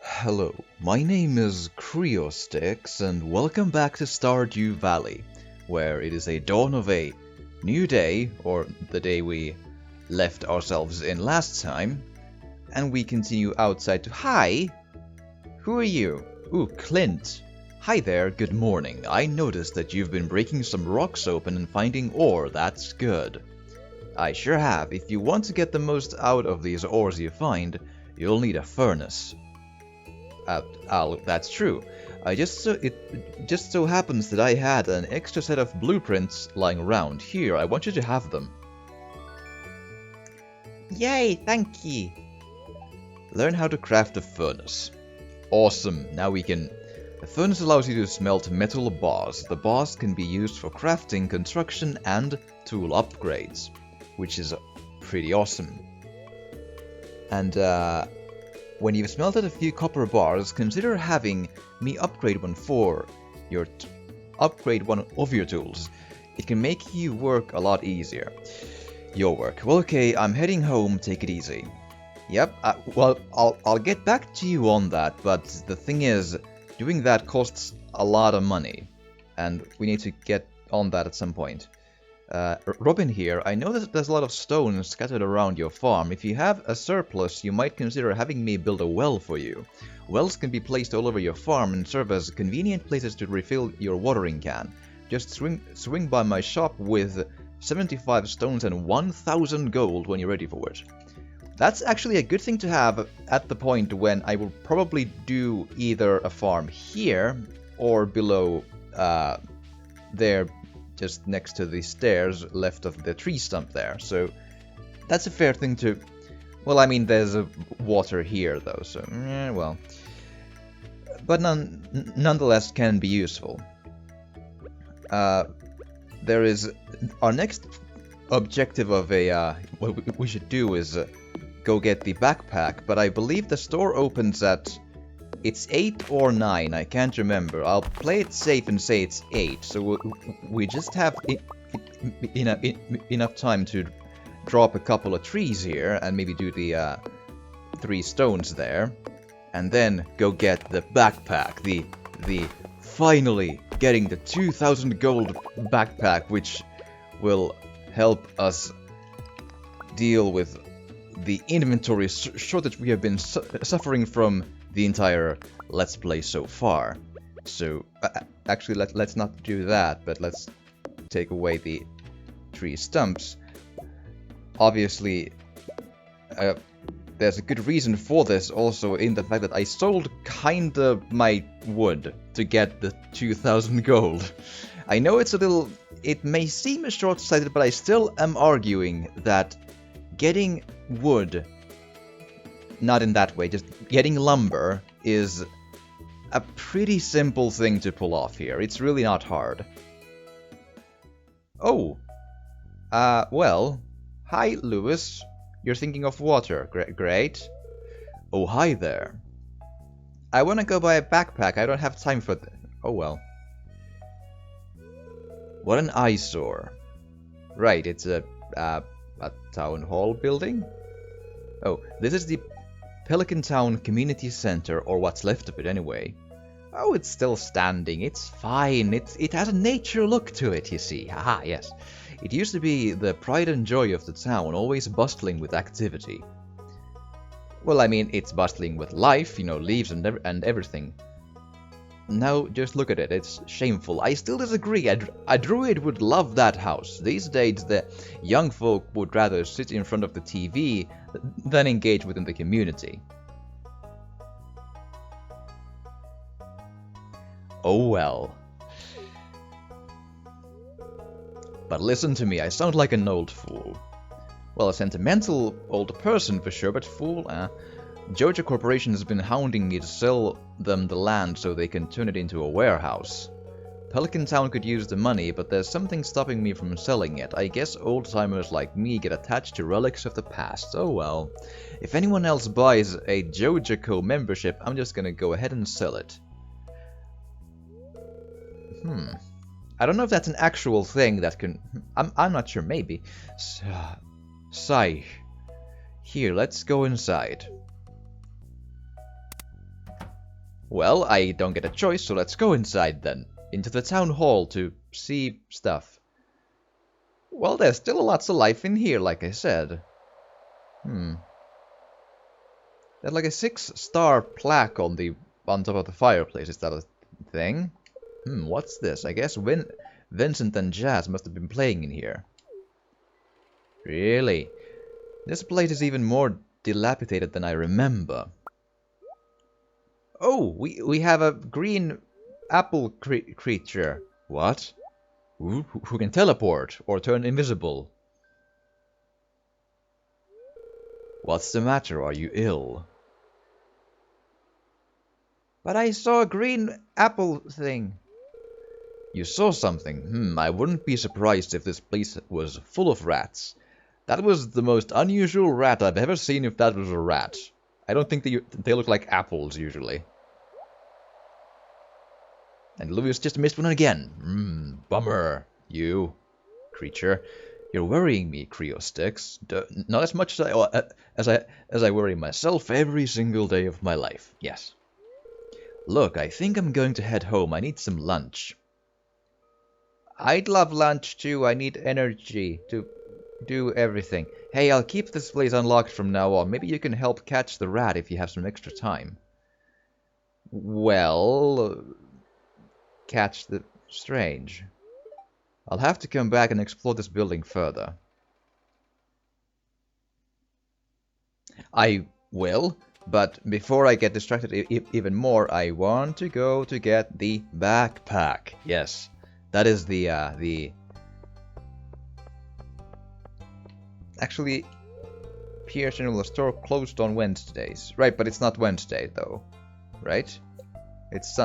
Hello, my name is Creostix, and welcome back to Stardew Valley, where it is a dawn of a new day, or the day we left ourselves in last time, and we continue outside to... Hi! Who are you? Ooh, Clint. Hi there, good morning. I noticed that you've been breaking some rocks open and finding ore, that's good. I sure have. If you want to get the most out of these ores you find, you'll need a furnace. That's true. It just so happens that I had an extra set of blueprints lying around. Here, I want you to have them. Yay, thank you. Learn how to craft a furnace. Awesome. Now we can... The furnace allows you to smelt metal bars. The bars can be used for crafting, construction, and tool upgrades, which is pretty awesome. And, when you've smelted a few copper bars, consider having me upgrade one of your tools. It can make you work a lot easier. Your work. Well, okay, I'm heading home. Take it easy. Yep. Well, I'll get back to you on that. But the thing is, doing that costs a lot of money, and we need to get on that at some point. Robin here, I know that there's a lot of stone scattered around your farm. If you have a surplus, you might consider having me build a well for you. Wells can be placed all over your farm and serve as convenient places to refill your watering can. Just swing by my shop with 75 stones and 1,000 gold when you're ready for it. That's actually a good thing to have at the point when I will probably do either a farm here or below there, just next to the stairs left of the tree stump there. So that's a fair thing to... Well, I mean, there's water here though, so well. But nonetheless can be useful. There is... Our next objective of what we should do is go get the backpack, but I believe the store opens at... It's 8 or 9, I can't remember. I'll play it safe and say it's 8, so we just have enough time to drop a couple of trees here and maybe do the 3 stones there, and then go get the backpack, the finally getting the 2,000 gold backpack, which will help us deal with the inventory shortage we have been suffering from the entire Let's Play so far. So, actually, let's not do that, but let's take away the tree stumps. Obviously, there's a good reason for this also in the fact that I sold kinda my wood to get the 2,000 gold. I know it's a little... It may seem short-sighted, but I still am arguing that getting wood... Not in that way, just getting lumber is a pretty simple thing to pull off here. It's really not hard. Oh. Well. Hi, Lewis. You're thinking of water. Great. Oh, hi there. I want to go buy a backpack. I don't have time for that. Oh, well. What an eyesore. Right, it's a town hall building? Oh, this is the Pelican Town Community Center, or what's left of it anyway. Oh, it's still standing. It's fine. It has a nature look to it, you see. Haha, yes. It used to be the pride and joy of the town, always bustling with activity. Well, I mean, it's bustling with life, you know, leaves and everything. Now, just look at it. It's shameful. I still disagree. A druid would love that house. These days, the young folk would rather sit in front of the TV than engage within the community. Oh well. But listen to me, I sound like an old fool. Well, a sentimental old person for sure, but fool, Joja Corporation has been hounding me to sell them the land so they can turn it into a warehouse. Pelican Town could use the money, but there's something stopping me from selling it. I guess old-timers like me get attached to relics of the past. Oh well. If anyone else buys a Joja membership, I'm just gonna go ahead and sell it. I don't know if that's an actual thing that can... I'm not sure, maybe. Sigh. Here, let's go inside. Well, I don't get a choice, so let's go inside then. Into the town hall to see stuff. Well, there's still lots of life in here, like I said. There's like a 6-star plaque on top of the fireplace. Is that a thing? What's this? I guess Vincent and Jazz must have been playing in here. Really? This place is even more dilapidated than I remember. Oh, we have a green apple creature. What? Who can teleport or turn invisible? What's the matter? Are you ill? But I saw a green apple thing. You saw something? I wouldn't be surprised if this place was full of rats. That was the most unusual rat I've ever seen if that was a rat. I don't think they look like apples, usually. And Louis just missed one again. Bummer. You, creature. You're worrying me, Creosticks. Not as much as I worry myself every single day of my life. Yes. Look, I think I'm going to head home. I need some lunch. I'd love lunch too. I need energy to do everything. Hey, I'll keep this place unlocked from now on. Maybe you can help catch the rat if you have some extra time. Well, catch the strange. I'll have to come back and explore this building further. I will, but before I get distracted even more, I want to go to get the backpack. Yes, that is the... Actually, Pierre's General Store closed on Wednesdays. Right, but it's not Wednesday, though. Right? It's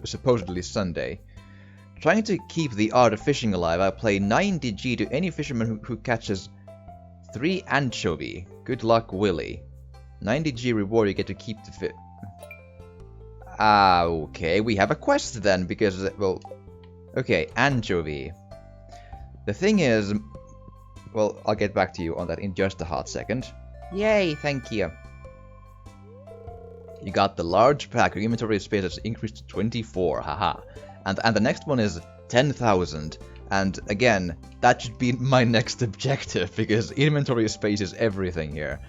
supposedly Sunday. Trying to keep the art of fishing alive, I play 90G to any fisherman who catches 3 anchovy. Good luck, Willie. 90G reward, you get to keep the fish. Okay, we have a quest then, because, well... Okay, anchovy. The thing is... Well, I'll get back to you on that in just a hot second. Yay, thank you. You got the large pack. Your inventory space has increased to 24, haha. And the next one is 10,000. And again, that should be my next objective, because inventory space is everything here.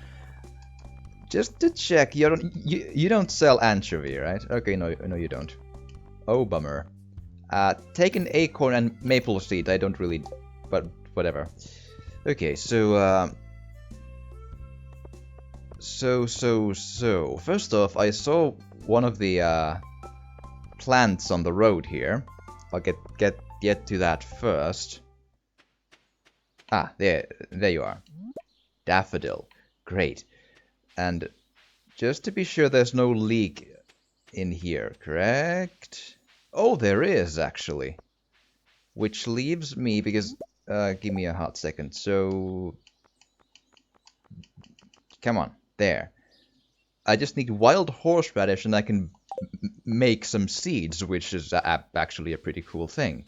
Just to check, you don't sell anchovy, right? Okay, no you don't. Oh, bummer. Take an acorn and maple seed. I don't really... but whatever. Okay, so... So... First off, I saw one of the plants on the road here. I'll get to that first. Ah, there you are. Daffodil. Great. And just to be sure there's no leak in here, correct? Oh, there is, actually. Which leaves me, because... give me a hot second. So... Come on. There. I just need wild horseradish and I can make some seeds, which is actually a pretty cool thing.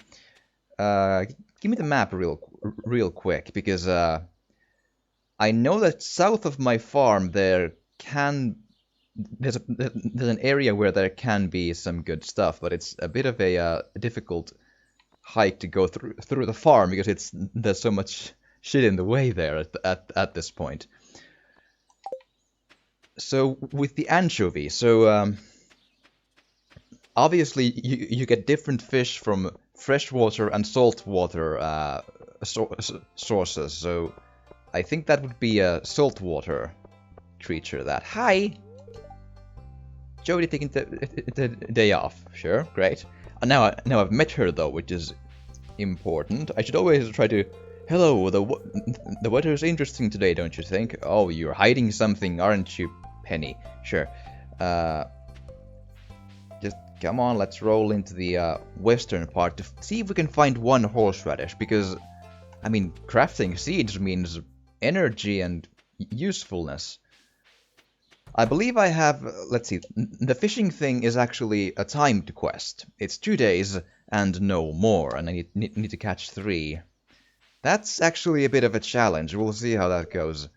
Give me the map real quick, because I know that south of my farm there's an area where there can be some good stuff, but it's a bit of a difficult hike to go through the farm, because there's so much shit in the way there at this point. So with the anchovy, obviously you get different fish from freshwater and saltwater sources. So I think that would be a saltwater creature. That hi, Jody taking the day off. Sure, great. And now I've met her though, which is important. I should always try to. Hello, the weather is interesting today, don't you think? Oh, you're hiding something, aren't you, Penny? Sure. Just come on, let's roll into the western part to see if we can find one horseradish, because, I mean, crafting seeds means energy and usefulness. I believe I have, let's see, the fishing thing is actually a timed quest. It's 2 days and no more, and I need to catch 3. That's actually a bit of a challenge. We'll see how that goes.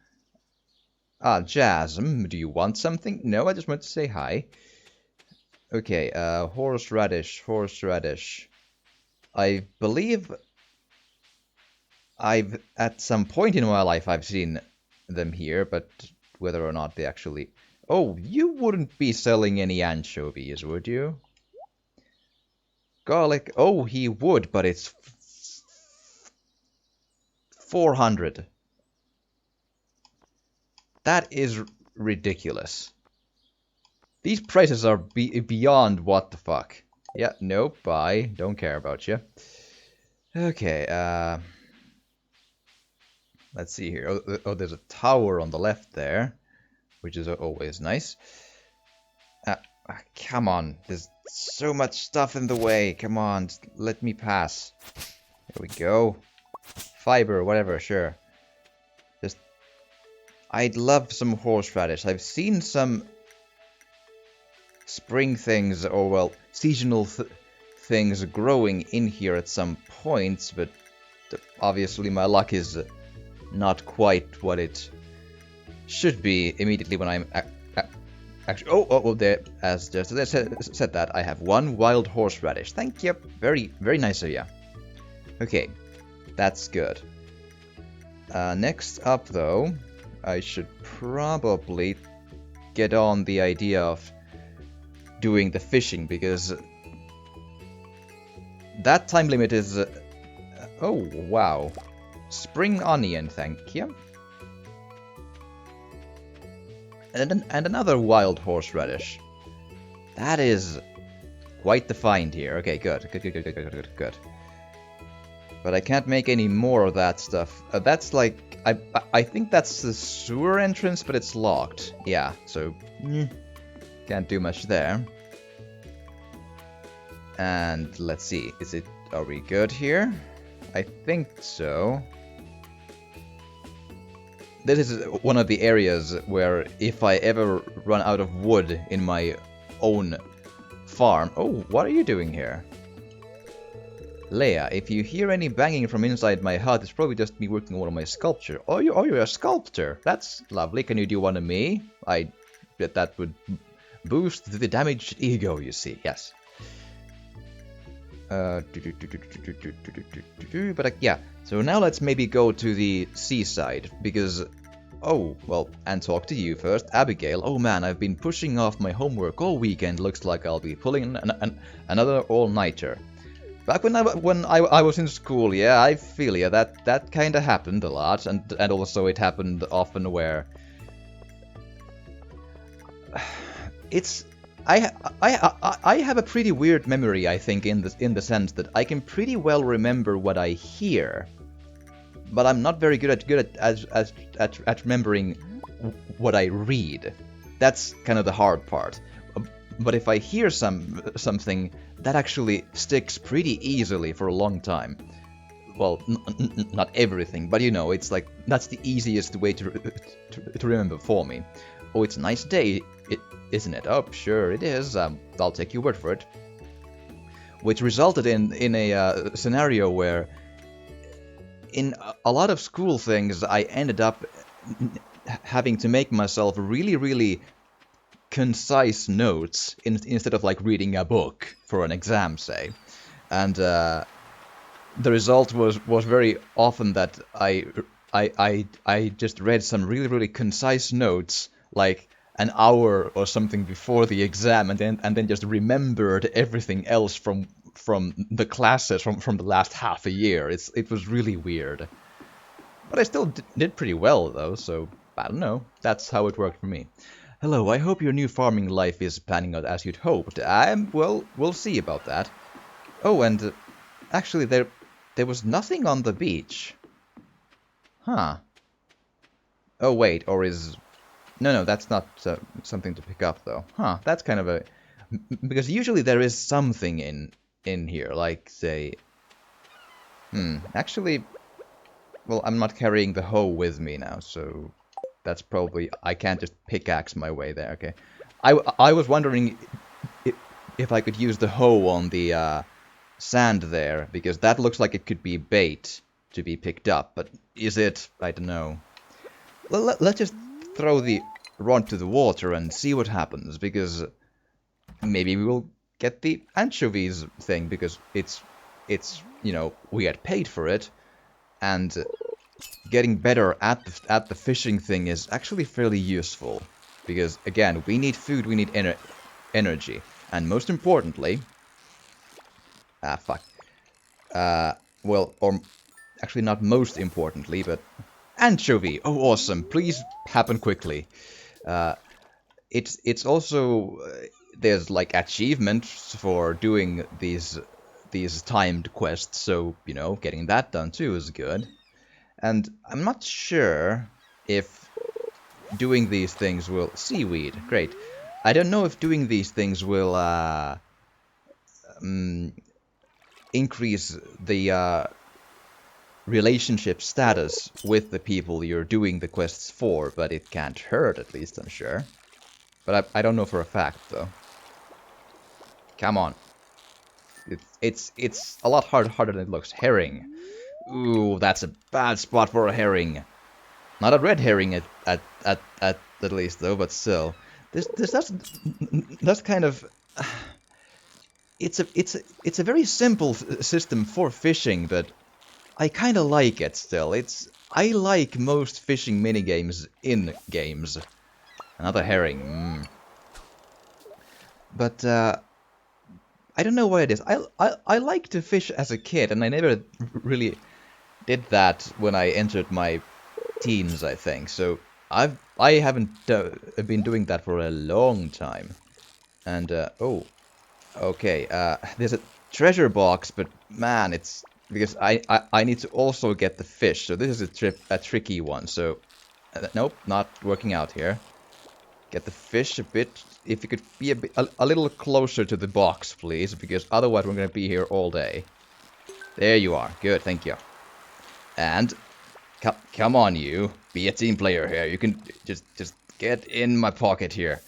Ah, Jazz, do you want something? No, I just want to say hi. Okay, horseradish, horseradish. I believe at some point in my life, I've seen them here, but whether or not they actually... Oh, you wouldn't be selling any anchovies, would you? Garlic, oh, he would, but it's 400. That is ridiculous. These prices are beyond what the fuck. Yeah, nope, bye. Don't care about you. Okay, let's see here. Oh, there's a tower on the left there, which is always nice. Come on, there's so much stuff in the way. Come on, just let me pass. There we go. Fiber, whatever, sure. Just, I'd love some horseradish. I've seen some spring things, or well, seasonal things growing in here at some points, but obviously my luck is not quite what it should be immediately when I'm actually... Oh, there, as just as I said that, I have one wild horseradish. Thank you. Very, very nice of you. Okay, that's good. Next up, though, I should probably get on the idea of doing the fishing, because that time limit is... oh, wow. Spring onion, thank you. And another wild horseradish. That is quite the find here. Okay, good. Good. But I can't make any more of that stuff. That's like... I think that's the sewer entrance, but it's locked. Yeah, so... can't do much there. And let's see. Are we good here? I think so. This is one of the areas where if I ever run out of wood in my own farm... Oh, what are you doing here? Leia, if you hear any banging from inside my hut, it's probably just me working on one of my sculpture. Oh, you're a sculptor. That's lovely. Can you do one of me? I bet that would boost the damaged ego, you see. Yes. But yeah, so now let's maybe go to the seaside, because... Oh, well, and talk to you first. Abigail, oh man, I've been pushing off my homework all weekend. Looks like I'll be pulling another all-nighter. Back when I was in school, yeah, I feel ya. That kind of happened a lot, and also it happened often where... It's... I have a pretty weird memory, I think, in the sense that I can pretty well remember what I hear, but I'm not very good at remembering what I read. That's kind of the hard part. But if I hear something, that actually sticks pretty easily for a long time. Well, not everything, but you know, it's like that's the easiest way to remember for me. Oh, it's a nice day, isn't it? Oh, sure it is. I'll take your word for it. Which resulted in a scenario where, in a lot of school things, I ended up having to make myself really concise notes instead of like reading a book for an exam, say. And the result was very often that I just read some really concise notes like an hour or something before the exam, and then just remembered everything else from the classes from the last half a year. It was really weird. But I still did pretty well though, so I don't know. That's how it worked for me. Hello, I hope your new farming life is panning out as you'd hoped. Well, we'll see about that. Oh, and actually there was nothing on the beach. Huh. Oh wait, or is... No, that's not something to pick up though. Huh, that's kind of a... Because usually there is something in here, like, say... Actually... Well, I'm not carrying the hoe with me now, so... That's probably... I can't just pickaxe my way there, okay. I was wondering if I could use the hoe on the sand there, because that looks like it could be bait to be picked up, but is it? I don't know. Let's just throw the rod to the water and see what happens, because maybe we will get the anchovies thing, because you know, we had paid for it, and getting better at the fishing thing is actually fairly useful. Because, again, we need food, we need energy. And most importantly... fuck. Well, or actually not most importantly, but... Anchovy! Oh, awesome. Please happen quickly. It's also... there's, like, achievements for doing these timed quests, so, you know, getting that done too is good. And I'm not sure if doing these things will... Seaweed, great. I don't know if doing these things will increase the relationship status with the people you're doing the quests for, but it can't hurt, at least, I'm sure. But I don't know for a fact, though. Come on. It's a lot harder than it looks. Herring. Ooh, that's a bad spot for a herring. Not a red herring at least, though, but still. That's kind of... It's a very simple system for fishing, but I kind of like it still. I like most fishing minigames in games. Another herring. But I don't know what it is. I like to fish as a kid, and I never really did that when I entered my teens, I think. So I haven't been doing that for a long time. And oh, okay. There's a treasure box, but man, it's because I need to also get the fish. So this is a tricky one. So nope, not working out here. Get the fish a bit. If you could be a little closer to the box, please, because otherwise we're gonna be here all day. There you are. Good, thank you. And come on, you. Be a team player here. You can just get in my pocket here.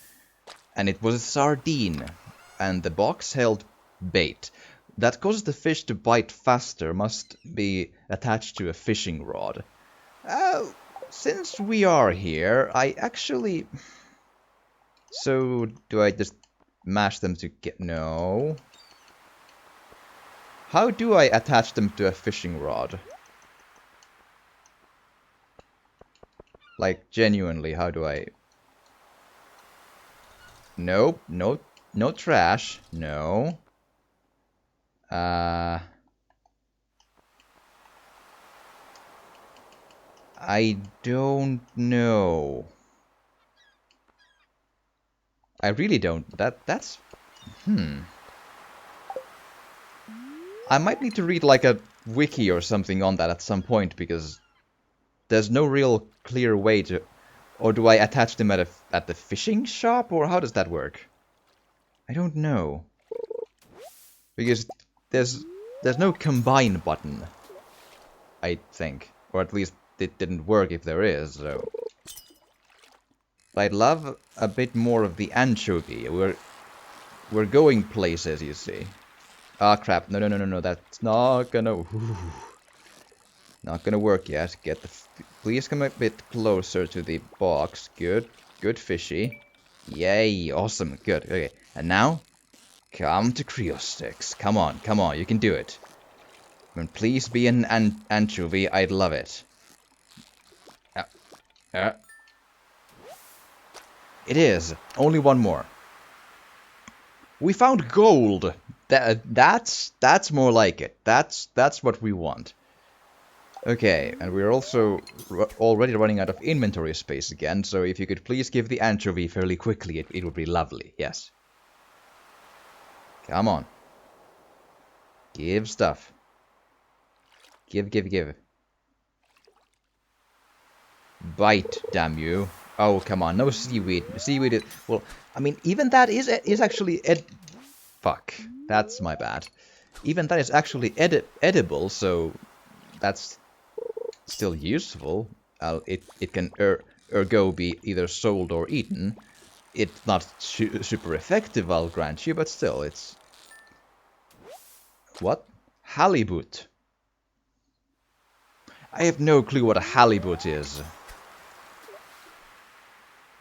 And it was a sardine. And the box held bait. That causes the fish to bite faster. Must be attached to a fishing rod. Since we are here, I actually... So, do I just mash them to get... No. How do I attach them to a fishing rod? Like, genuinely, how do I... Nope, no trash, no. I don't know. I really don't. That's... I might need to read like a wiki or something on that at some point, because there's no real clear way to... Or do I attach them at the fishing shop, or how does that work? I don't know. Because there's no combine button, I think. Or at least it didn't work if there is, so... I'd love a bit more of the anchovy. We're going places, you see. Ah, crap. No. That's not gonna... Not gonna work yet. Get the... Please come a bit closer to the box. Good. Good fishy. Yay. Awesome. Good. Okay. And now... Come to Creo Sticks. Come on. You can do it. And please be an anchovy. I'd love it. It is. Only one more. We found gold. That's more like it. That's what we want. Okay, and we're also already running out of inventory space again, so if you could please give the anchovy fairly quickly, it would be lovely. Yes. Come on. Give stuff. Give. Bite, damn you. Oh, come on. No seaweed. Seaweed is... Well, I mean, even that is actually... Fuck. That's my bad. Even that is actually edible, so... That's still useful. It can ergo be either sold or eaten. It's not super effective, I'll grant you, but still, it's... What? Halibut. I have no clue what a halibut is.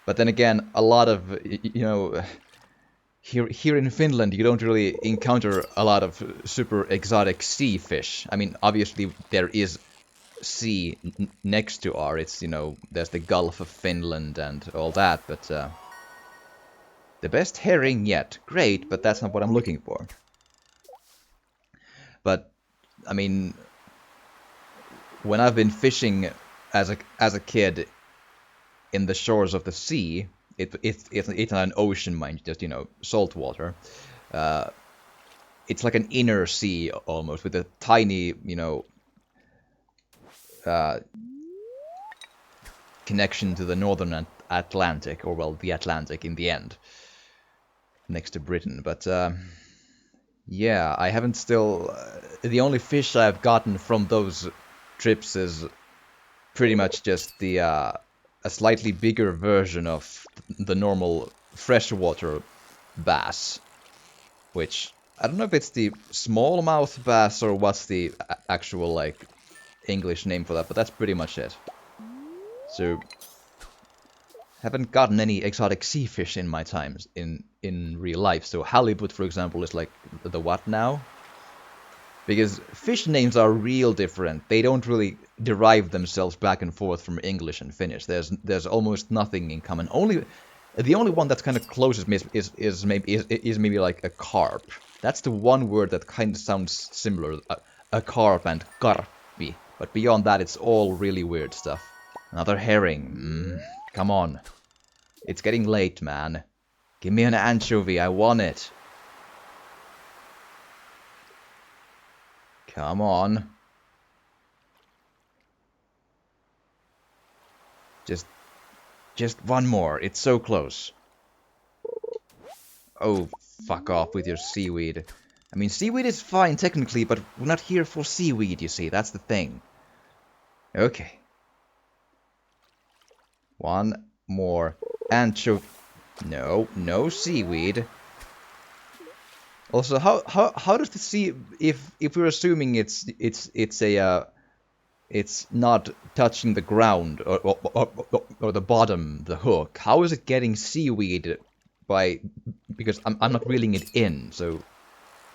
But then again, a lot of, you know, here in Finland, you don't really encounter a lot of super exotic sea fish. I mean, obviously there is sea next to our. It's, you know, there's the Gulf of Finland and all that, but the best herring yet. Great, but that's not what I'm looking for. But I mean, when I've been fishing as a kid in the shores of the sea, it's not an ocean, mind, just, you know, salt water. It's like an inner sea almost, with a tiny, you know, uh, connection to the northern Atlantic, or well, the Atlantic in the end, next to Britain. But yeah, I haven't still. The only fish I've gotten from those trips is pretty much just the a slightly bigger version of the normal freshwater bass, which I don't know if it's the smallmouth bass or what's the actual like English name for that, but that's pretty much it. So haven't gotten any exotic sea fish in my times in real life. So halibut, for example, is like the what now? Because fish names are real different. They don't really derive themselves back and forth from English and Finnish. There's almost nothing in common. The only one that's kind of closest is maybe like a carp. That's the one word that kind of sounds similar. A carp and karppi. But beyond that, it's all really weird stuff. Another herring. Come on. It's getting late, man. Give me an anchovy. I want it. Come on. Just one more. It's so close. Oh, fuck off with your seaweed. I mean, seaweed is fine technically, but we're not here for seaweed, you see. That's the thing. Okay. One more anchovy. No, no seaweed. Also, how does the sea, if we're assuming it's not touching the ground or the bottom, the hook, how is it getting seaweed by, because I'm not reeling it in, so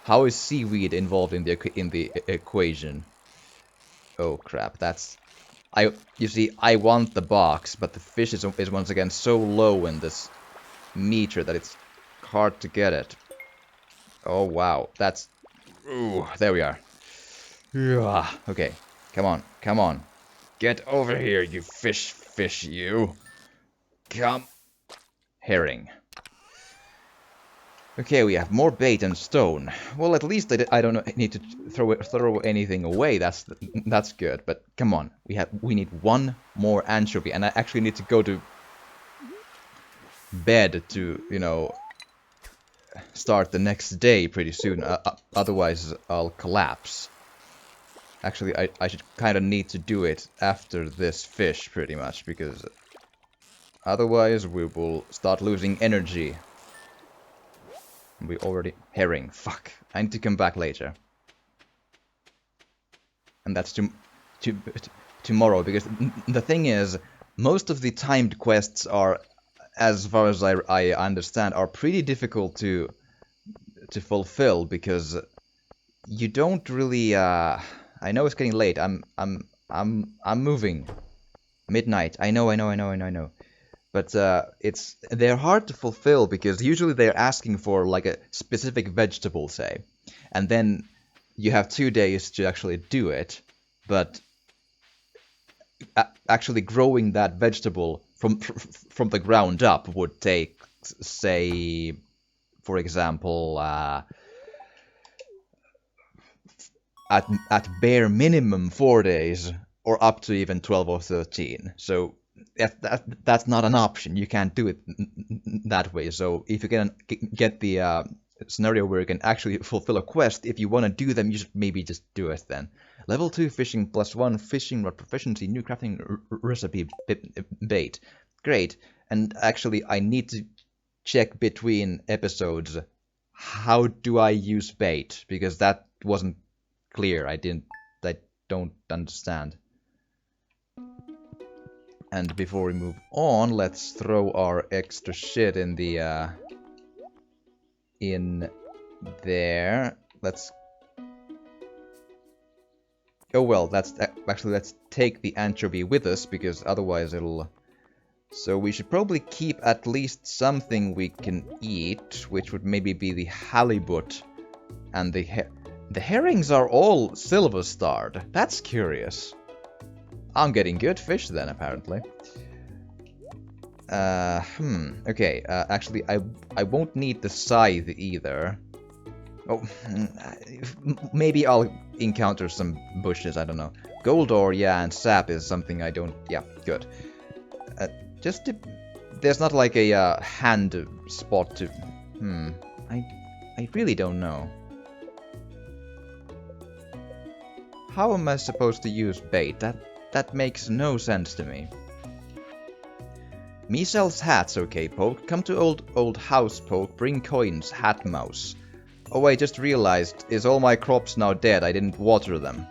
how is seaweed involved in the equation? Oh crap, you see, I want the box, but the fish is once again so low in this meter that it's hard to get it. Oh wow, ooh, there we are. Yeah, okay, come on, come on. Get over here, you fish, you. Come. Herring. Okay, we have more bait and stone. Well, at least I don't need to throw anything away. That's good. But come on, we need one more anchovy, and I actually need to go to bed to, you know, start the next day pretty soon. Otherwise, I'll collapse. Actually, I should kind of need to do it after this fish, pretty much, because otherwise we will start losing energy. We already... Herring. Fuck. I need to come back later. And that's tomorrow, because the thing is, most of the timed quests are, as far as I understand, are pretty difficult to fulfill, because you don't really... I know it's getting late. I'm moving. Midnight. I know. But they're hard to fulfill because usually they're asking for like a specific vegetable, say, and then you have 2 days to actually do it. But actually growing that vegetable from the ground up would take, say, for example, at bare minimum 4 days, or up to even 12 or 13. So that's not an option. You can't do it that way. So if you can get the scenario where you can actually fulfill a quest, if you want to do them, you should maybe just do it then. Level 2 fishing +1 fishing rod proficiency, new crafting recipe bait. Great. And actually, I need to check between episodes. How do I use bait? Because that wasn't clear. I don't understand. And before we move on, let's throw our extra shit in the in there. Let's... Oh well, actually let's take the anchovy with us, because otherwise it'll... So we should probably keep at least something we can eat, which would maybe be the halibut. And the herrings are all silver-starred. That's curious. I'm getting good fish then, apparently. Okay, actually I won't need the scythe either. Oh, maybe I'll encounter some bushes, I don't know. Gold ore, yeah, and sap is something I don't... Yeah, good. Just to... There's not like a hand spot to... I really don't know. How am I supposed to use bait? That makes no sense to me. Me sells hats, okay, Poke. Come to old house, Poke. Bring coins, hat mouse. Oh, I just realized, is all my crops now dead? I didn't water them.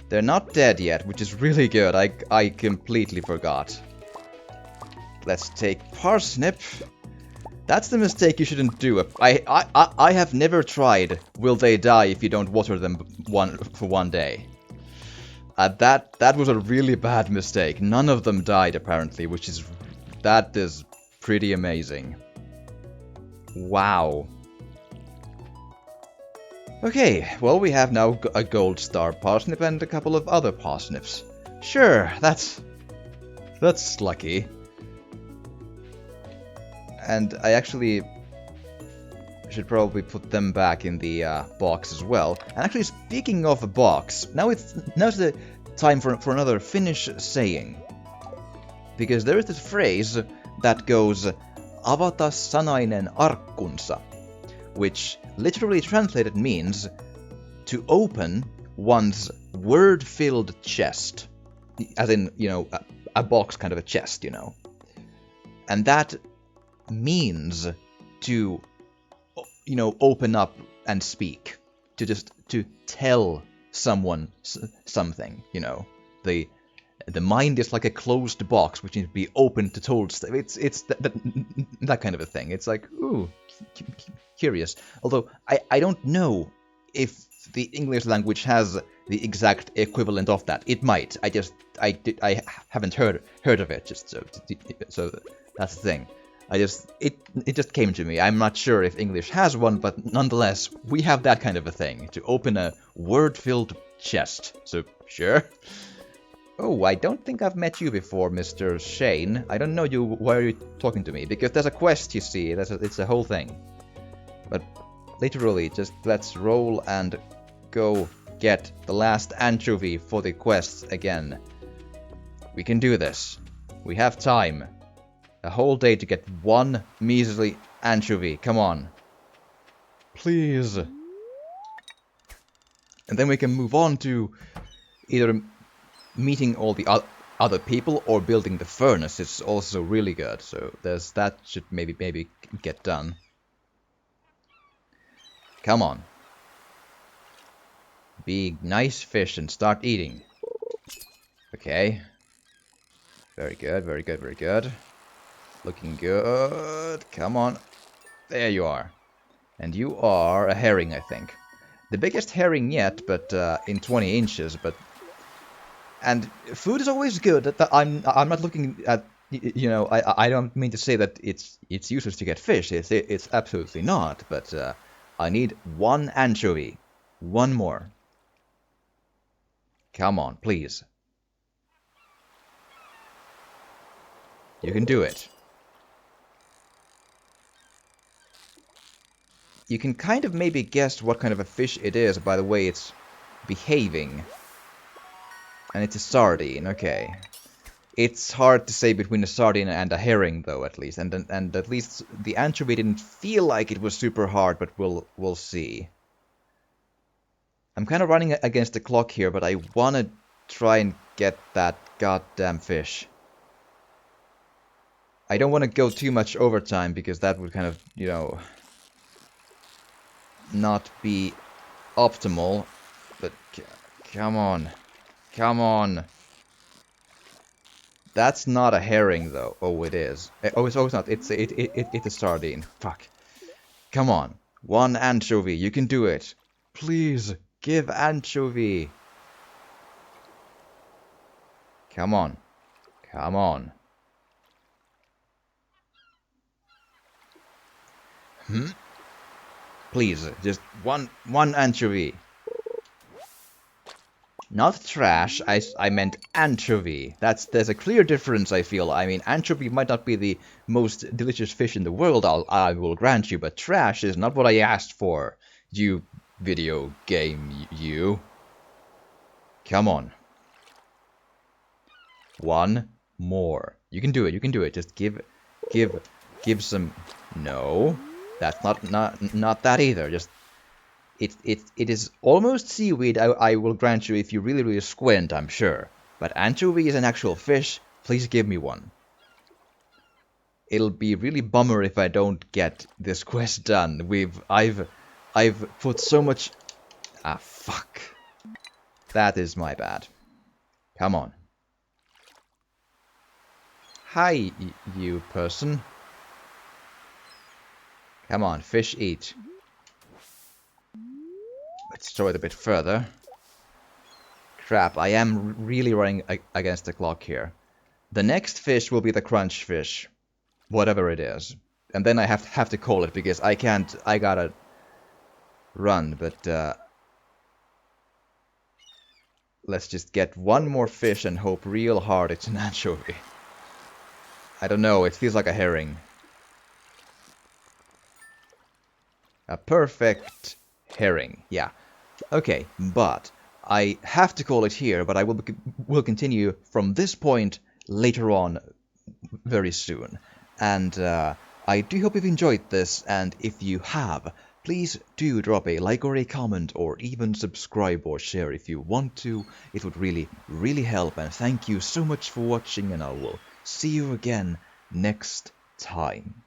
They're not dead yet, which is really good. I completely forgot. Let's take parsnip. That's the mistake you shouldn't do. I have never tried will they die if you don't water them for one day. That was a really bad mistake. None of them died apparently, that is pretty amazing. Wow. Okay, well we have now a gold star parsnip and a couple of other parsnips. Sure, that's lucky. And I actually should probably put them back in the box as well. And actually, speaking of a box, now's the time for another Finnish saying. Because there is this phrase that goes, avata sanainen arkkunsa, which literally translated means to open one's word-filled chest. As in, you know, a box, kind of a chest, you know. And that means to, you know, open up and speak. To tell someone something, you know. The mind is like a closed box which needs to be opened to told stuff. It's that kind of a thing. It's like, ooh, curious. Although I don't know if the English language has the exact equivalent of that. It might. I haven't heard of it. Just so that's the thing. It just came to me. I'm not sure if English has one, but nonetheless, we have that kind of a thing to open a word-filled chest. So sure. Oh, I don't think I've met you before, Mr. Shane. I don't know you. Why are you talking to me? Because there's a quest, you see. It's a whole thing. But literally, just let's roll and go get the last anchovy for the quest again. We can do this. We have time. A whole day to get one measly anchovy. Come on. Please. And then we can move on to either meeting all the other people or building the furnace. It's also really good. So that should maybe get done. Come on. Be nice fish and start eating. Okay. Very good, very good, very good. Looking good. Come on. There you are. And you are a herring, I think. The biggest herring yet, but in 20 inches. And food is always good. I'm not looking at, you know, I don't mean to say that it's useless to get fish. It's absolutely not. But I need one anchovy. One more. Come on, please. You can do it. You can kind of maybe guess what kind of a fish it is by the way it's behaving. And it's a sardine, okay. It's hard to say between a sardine and a herring, though, at least. And at least the anchovy didn't feel like it was super hard, but we'll see. I'm kind of running against the clock here, but I want to try and get that goddamn fish. I don't want to go too much overtime, because that would kind of, you know, not be optimal. But come on. Come on. That's not a herring, though. Oh, it is. It's not. It's a sardine. Fuck. Come on. One anchovy. You can do it. Please, give anchovy. Come on. Come on. Hmm? Please, just one anchovy. Not trash, I meant anchovy. There's a clear difference, I feel. I mean, anchovy might not be the most delicious fish in the world, I will grant you, but trash is not what I asked for. You video game, you. Come on. One more. You can do it, you can do it. Just give some... No. That's not that either. Just... It is almost seaweed, I will grant you, if you really squint, I'm sure. But anchovy is an actual fish. Please give me one. It'll be really bummer if I don't get this quest done. I've put so much... Ah, fuck. That is my bad. Come on. Hi, you person. Come on, fish eat. Let's throw it a bit further. Crap, I am really running against the clock here. The next fish will be the crunch fish. Whatever it is. And then I have to call it because I can't... I gotta run, but... let's just get one more fish and hope real hard it's an anchovy. I don't know, it feels like a herring. A perfect herring, yeah. Okay, but I have to call it here, but I will continue from this point later on very soon. And I do hope you've enjoyed this, and if you have, please do drop a like or a comment, or even subscribe or share if you want to. It would really help, and thank you so much for watching, and I will see you again next time.